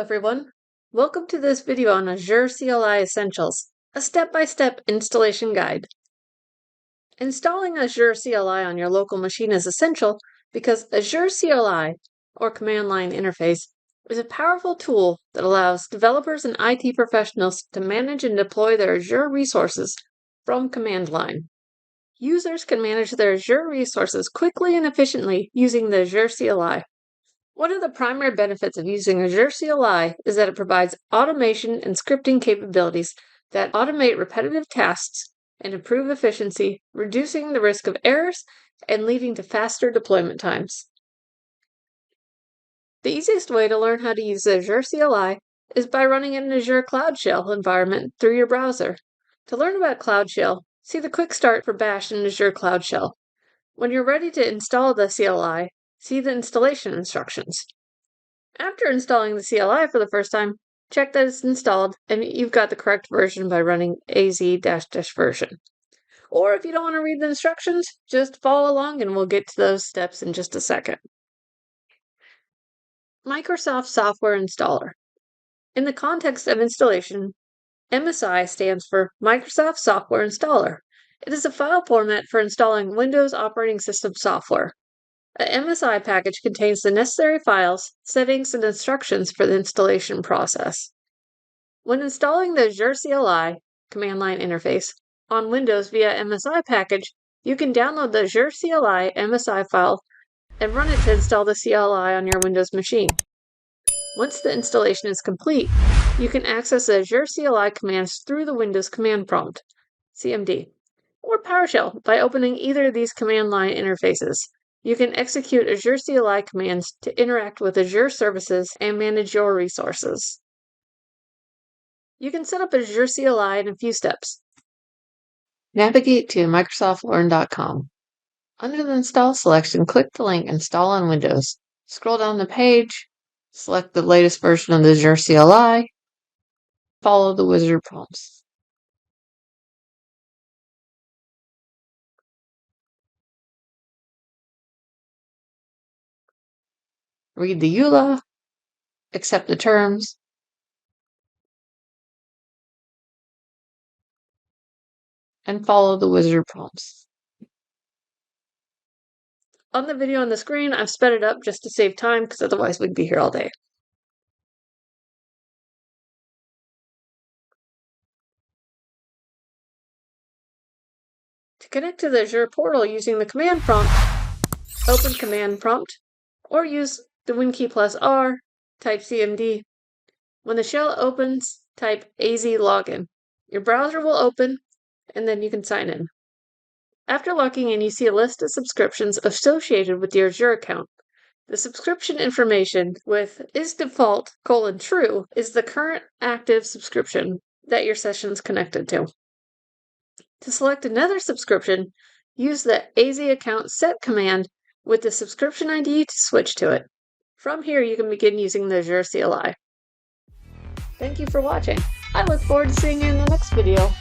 everyone. Welcome to this video on Azure CLI Essentials, a step-by-step installation guide. Installing Azure CLI on your local machine is essential because Azure CLI, or Command Line Interface, is a powerful tool that allows developers and IT professionals to manage and deploy their Azure resources from command line. Users can manage their Azure resources quickly and efficiently using the Azure CLI. One of the primary benefits of using Azure CLI is that it provides automation and scripting capabilities that automate repetitive tasks and improve efficiency, reducing the risk of errors and leading to faster deployment times. The easiest way to learn how to use Azure CLI is by running an Azure Cloud Shell environment through your browser. To learn about Cloud Shell, see the Quick Start for Bash and Azure Cloud Shell. When you're ready to install the CLI, see the installation instructions. After installing the CLI for the first time, check that it's installed and you've got the correct version by running az-version. Or if you don't want to read the instructions, just follow along and we'll get to those steps in just a second. Microsoft Software Installer. In the context of installation, MSI stands for Microsoft Software Installer. It is a file format for installing Windows operating system software. A MSI package contains the necessary files, settings, and instructions for the installation process. When installing the Azure CLI command line interface on Windows via MSI package, you can download the Azure CLI MSI file and run it to install the CLI on your Windows machine. Once the installation is complete, you can access the Azure CLI commands through the Windows command prompt, CMD, or PowerShell by opening either of these command line interfaces. You can execute Azure CLI commands to interact with Azure services and manage your resources. You can set up Azure CLI in a few steps. Navigate to microsoftlearn.com. Under the Install selection, click the link Install on Windows. Scroll down the page, select the latest version of the Azure CLI, follow the wizard prompts. Read the EULA, accept the terms, and follow the wizard prompts. On the video on the screen, I've sped it up just to save time because otherwise we'd be here all day. To connect to the Azure portal using the command prompt, open command prompt, or use the WinKey+R, type CMD. When the shell opens, type AZ login. Your browser will open, and then you can sign in. After logging in, you see a list of subscriptions associated with your Azure account. The subscription information with isDefault:"true" is the current active subscription that your session is connected to. To select another subscription, use the AZ account set command with the subscription ID to switch to it. From here, you can begin using the Azure CLI. Thank you for watching. I look forward to seeing you in the next video.